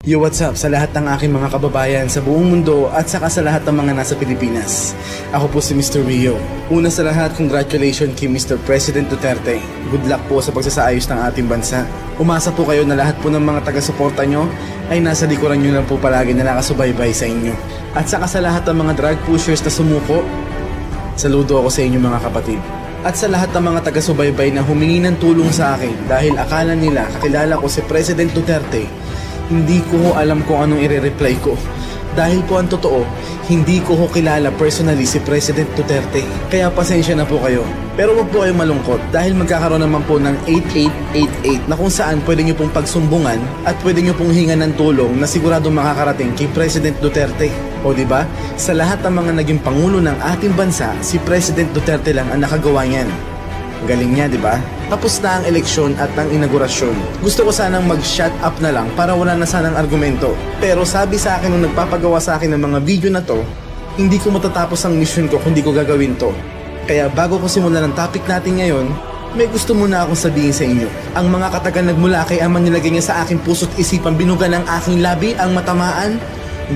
Yo, what's up sa lahat ng aking mga kababayan sa buong mundo at saka sa lahat ng mga nasa Pilipinas. Ako po si Mr. Rio. Una sa lahat, congratulations kay Mr. President Duterte. Good luck po sa pagsasaayos ng ating bansa. Umasa po kayo na lahat po ng mga taga-suporta nyo ay nasa likuran nyo lang po palagi na nakasubaybay sa inyo. At saka sa lahat ng mga drug pushers na sumuko, saludo ako sa inyo mga kapatid. At sa lahat ng mga taga-subaybay na humingi ng tulong sa akin dahil akala nila kakilala ko si President Duterte, hindi ko alam kung anong i-reply ko. Dahil po ang totoo, hindi ko kilala personally si President Duterte. Kaya pasensya na po kayo. Pero wag po kayong malungkot dahil magkakaroon naman po ng 8888 na kung saan pwede nyo pong pagsumbungan at pwede nyo pong hingan ng tulong na siguradong makakarating kay President Duterte. O diba? Sa lahat ng mga naging pangulo ng ating bansa, si President Duterte lang ang nakagawa niyan. Galing niya, di ba? Tapos na ang eleksyon at ang inaugurasyon. Gusto ko sanang mag-shut up na lang para wala na sanang argumento. Pero sabi sa akin nung nagpapagawa sa akin ng mga video na to, hindi ko matatapos ang mission ko kung hindi ko gagawin to. Kaya bago ko simulan ng topic natin ngayon, may gusto muna akong sabihin sa inyo. Ang mga katagang nagmula kay ama nilagay niya sa aking puso't isipan, binuga ng aking labi, ang matamaan,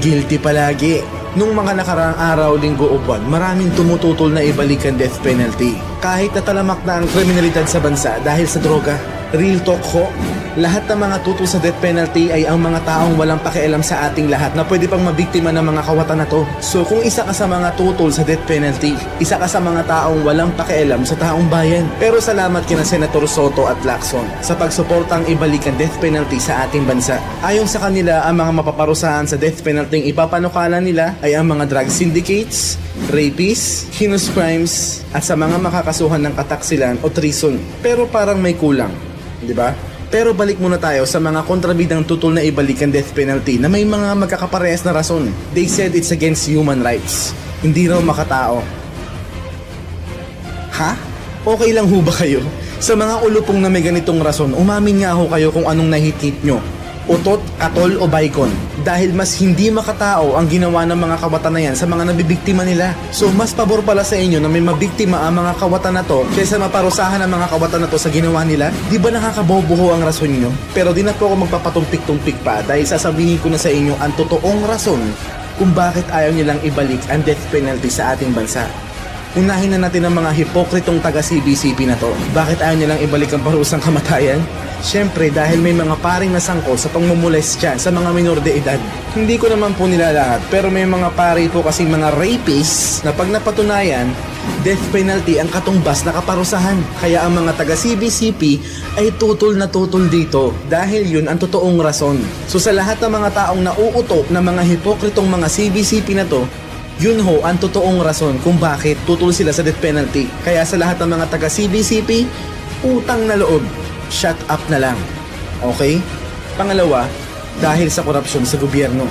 guilty palagi. Nung mga nakaraang araw, linggo o buwan, maraming tumututol na ibalik ang death penalty. Kahit natalamak na ang kriminalidad sa bansa dahil sa droga. Real talk ho, lahat ng mga tutol sa death penalty ay ang mga taong walang pakialam sa ating lahat na pwede pang mabiktima ng mga kawatan na to. So kung isa ka sa mga tutol sa death penalty, isa ka sa mga taong walang pakialam sa taong bayan. Pero salamat kina Senator Soto at Lacson sa pagsuportang ibalik ang death penalty sa ating bansa. Ayon sa kanila, ang mga mapaparusahan sa death penalty ipapanukala nila ay ang mga drug syndicates, rapists, heinous crimes, at sa mga makakasuhan ng kataksilan o treason. Pero parang may kulang, di ba? Pero balik muna tayo sa mga kontrabidang tutol na ibalik ang death penalty na may mga magkakaparehas na rason. They said it's against human rights. Hindi raw makatao. Ha? Okay lang ho ba kayo? Sa mga ulupong na may ganitong rason, umamin nga ho kayo kung anong nahit-hit nyo. Utot, katol o baykon. Dahil mas hindi makatao ang ginawa ng mga kawatan na yan sa mga nabibiktima nila. So mas pabor pala sa inyo na may mabiktima ang mga kawatan na to kaysa maparusahan ang mga kawatan na to sa ginawa nila. Di ba nakakaboboho ang rason nyo? Pero di na po ako magpapatumpik-tumpik pa dahil sasabihin ko na sa inyo ang totoong rason kung bakit ayaw nilang ibalik ang death penalty sa ating bansa. Unahin na natin ang mga hipokritong taga-CBCP na to. Bakit ayaw nilang ibalik ang parusang kamatayan? Siyempre dahil may mga paring nasangkol sa pangmumolestya sa mga minor de edad. Hindi ko naman po nila lahat, pero may mga pari po kasing mga rapists na pag napatunayan, death penalty ang katumbas na kaparusahan. Kaya ang mga taga-CBCP ay tutol na tutol dito dahil yun ang totoong rason. So sa lahat ng mga taong nauutok na mga hipokritong mga CBCP na to, yun ho ang totoong rason kung bakit tutol sila sa death penalty. Kaya sa lahat ng mga taga-CBCP, utang na loob, shut up na lang. Okay? Pangalawa, dahil sa korupsyon sa gobyerno.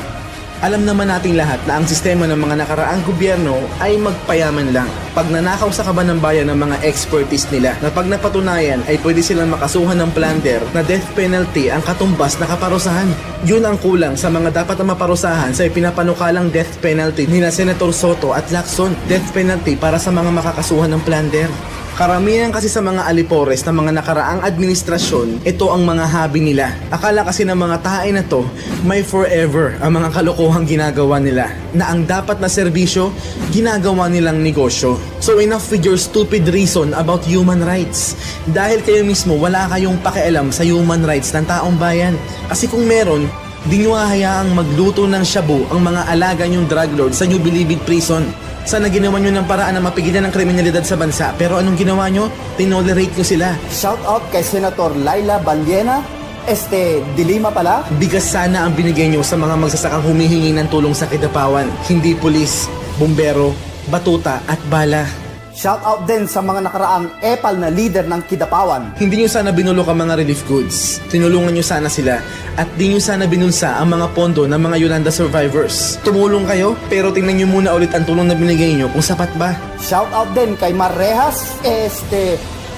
Alam naman nating lahat na ang sistema ng mga nakaraang gobyerno ay magpayaman lang. Pag nanakaw sa kaban ng bayan ng mga expertise nila na pag napatunayan ay pwede silang makasuhan ng plunder na death penalty ang katumbas na kaparusahan. Yun ang kulang sa mga dapat na maparusahan sa ipinapanukalang death penalty ni na Senator Soto at Lacson. Death penalty para sa mga makakasuhan ng plunder. Karamihan kasi sa mga alipores ng mga nakaraang administrasyon, ito ang mga hobby nila. Akala kasi ng mga tae na to, may forever ang mga kalokohang ginagawa nila. Na ang dapat na serbisyo, ginagawa nilang negosyo. So enough with your stupid reason about human rights. Dahil kayo mismo wala kayong pakialam sa human rights ng taong bayan. Kasi kung meron, di nyo hahayaang magluto ng shabu ang mga alaga nyong drug lord sa New Bilibid Prison. Sana ginawa nyo ng paraan na mapigilan ang kriminalidad sa bansa. Pero anong ginawa nyo? Tinolerate nyo sila. Shout out kay Senator Laila Bandiena. Dilima pala. Bigas sana ang binigay nyo sa mga magsasakang humihingi ng tulong sa Kidapawan. Hindi pulis, bumbero, batuta at bala. Shout out din sa mga nakaraang epal na leader ng Kidapawan. Hindi nyo sana binulok ang mga relief goods. Tinulungan nyo sana sila. At di nyo sana binulsa ang mga pondo ng mga Yolanda survivors. Tumulong kayo, pero tingnan nyo muna ulit ang tulong na binigay nyo kung sapat ba. Shout out din kay Marrejas,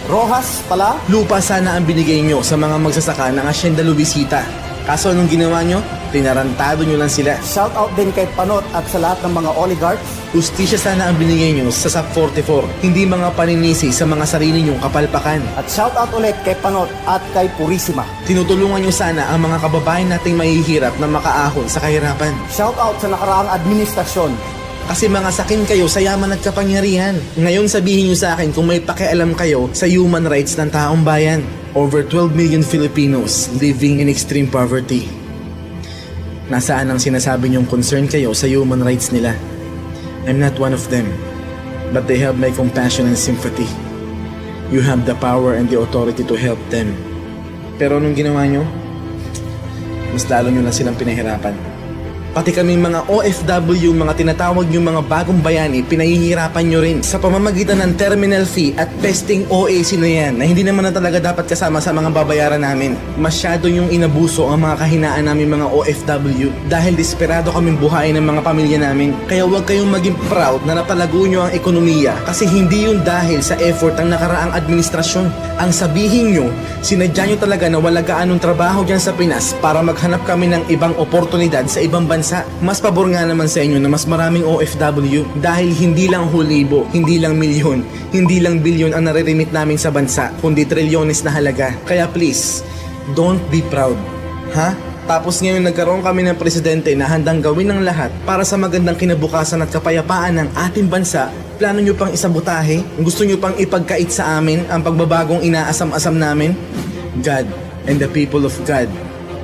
Rojas pala. Lupa sana ang binigay nyo sa mga magsasaka ng Hacienda Luisita. Kaso anong ginawa nyo? Tinarantado nyo lang sila. Shout out din kay Panot at sa lahat ng mga oligarchs. Ustisya sana ang binigay nyo sa SAP 44, hindi mga paninisi sa mga sarili nyong kapalpakan. At shout out ulit kay Panot at kay Purisima. Tinutulungan nyo sana ang mga kababayan nating mahihirap na makaahon sa kahirapan. Shout out sa nakaraang administrasyon. Kasi mga sakin kayo sa yaman at kapangyarihan. Ngayon sabihin nyo sa akin kung may pakialam kayo sa human rights ng taong bayan. Over 12 million Filipinos living in extreme poverty. Nasaan ang sinasabi nyong concern kayo sa human rights nila? I'm not one of them, but they have my compassion and sympathy. You have the power and the authority to help them. Pero anong ginawa nyo? Mas lalo nyo lang silang pinahirapan. Pati kami mga OFW, mga tinatawag yung mga bagong bayani, pinahihirapan nyo rin sa pamamagitan ng terminal fee at pesting OAC na yan na hindi naman na talaga dapat kasama sa mga babayaran namin. Masyado yung inabuso ang mga kahinaan namin mga OFW dahil desperado kaming buhayin ng mga pamilya namin. Kaya huwag kayong maging proud na napalago nyo ang ekonomiya kasi hindi yun dahil sa effort ng nakaraang administrasyon. Ang sabihin nyo, sinadya nyo talaga na wala gaanong trabaho dyan sa Pinas para maghanap kami ng ibang oportunidad sa ibang bansa. Mas pabor nga naman sa inyo na mas maraming OFW dahil hindi lang hulibo, hindi lang milyon, hindi lang bilyon ang nare-remit namin sa bansa, kundi trilyones na halaga. Kaya please, don't be proud. Ha? Tapos ngayon nagkaroon kami ng presidente na handang gawin ng lahat para sa magandang kinabukasan at kapayapaan ng ating bansa. Plano nyo pang isabotahe? Gusto nyo pang ipagkait sa amin ang pagbabagong inaasam-asam namin? God and the people of God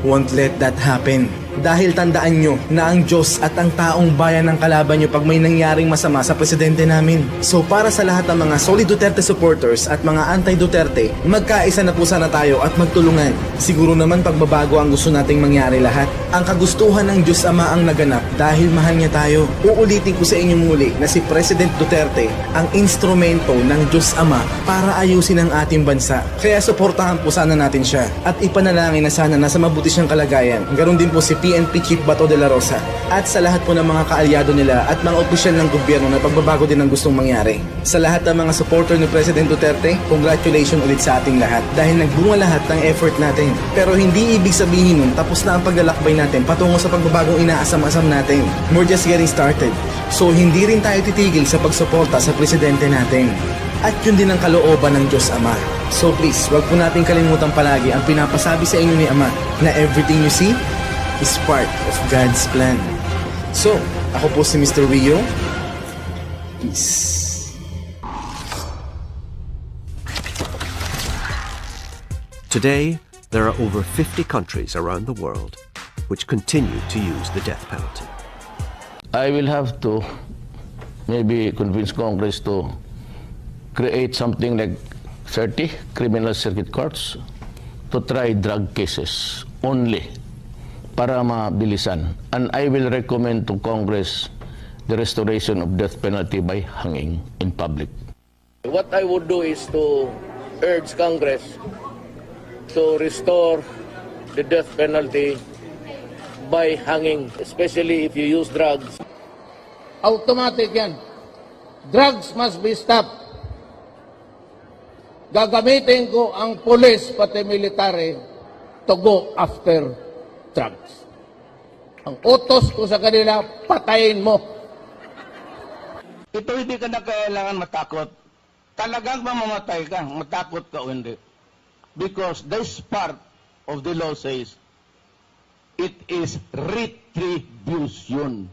won't let that happen. Dahil tandaan nyo na ang Diyos at ang taong bayan ng kalaban nyo pag may nangyaring masama sa presidente namin. So para sa lahat ng mga solid Duterte supporters at mga anti-Duterte, magkaisa na po sana tayo at magtulungan. Siguro naman pagbabago ang gusto nating mangyari lahat. Ang kagustuhan ng Diyos Ama ang naganap dahil mahal niya tayo. Uulitin ko sa inyo muli na si President Duterte ang instrumento ng Diyos Ama para ayusin ang ating bansa. Kaya suportahan po sana natin siya at ipanalangin na sana nasa mabuti siyang kalagayan. Ganon din po si PNP Chief Bato de la Rosa at sa lahat po ng mga kaalyado nila at mga opisyal ng gobyerno na pagbabago din ang gustong mangyari. Sa lahat ng mga supporter ni President Duterte, congratulations ulit sa ating lahat dahil nagbunga lahat ng effort natin. Pero hindi ibig sabihin nun tapos na ang paglalakbay natin patungo sa pagbabagong inaasam-asam natin. We're just getting started. So hindi rin tayo titigil sa pagsuporta sa presidente natin. At yun din ang kalooban ng Diyos Ama. So please, wag po natin kalimutan palagi ang pinapasabi sa inyo ni Ama na everything you see is part of God's plan. So, ako po si Mr. Rio. Peace. Today, there are over 50 countries around the world which continue to use the death penalty. I will have to maybe convince Congress to create something like 30 criminal circuit courts to try drug cases only para mabilisan. And I will recommend to Congress the restoration of death penalty by hanging in public. What I would do is to urge Congress to restore the death penalty by hanging, especially if you use drugs. Automatic yan. Drugs must be stopped. Gagamitin ko ang police pati military to go after drugs. Ang utos ko sa kanila, patayin mo. Ito hindi ka na kailangan matakot. Talagang mamamatay ka, matakot ka o hindi. Because this part of the law says, it is retribution.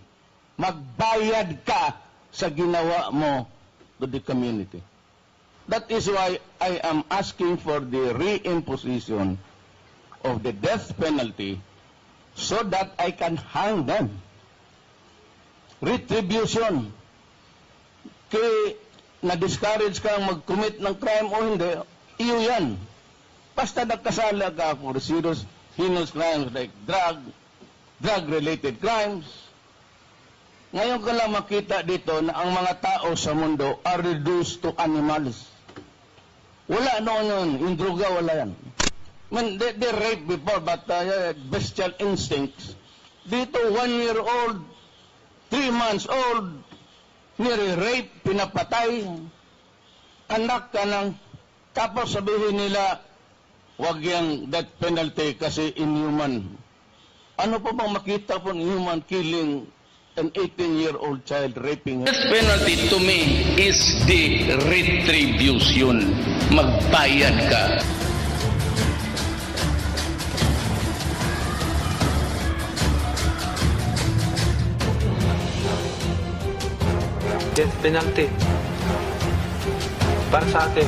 Magbayad ka sa ginawa mo to the community. That is why I am asking for the reimposition of the death penalty so that I can hang them. Retribution. Kaya na-discourage kang mag-commit ng crime o hindi, iyo yan. Basta nagkasala ka for serious, heinous crimes like drug-related crimes. Ngayon ko lang makita dito na ang mga tao sa mundo are reduced to animals. Wala noon yun. Yung droga, wala yan. I mean, they rape before, but bestial instincts. Dito, 1-year-old, 3 months old, nire-rape, pinapatay, anak ka ng, tapos sabihin nila, wag yung death penalty kasi inhuman. Ano pa bang makita po ng human killing an 18-year-old child, raping her? Death penalty to me is the retribution. Magbayad ka. Death penalty. Para sa akin,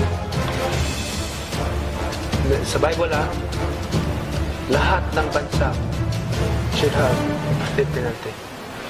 sa Bible lahat ng bansa should have death penalty.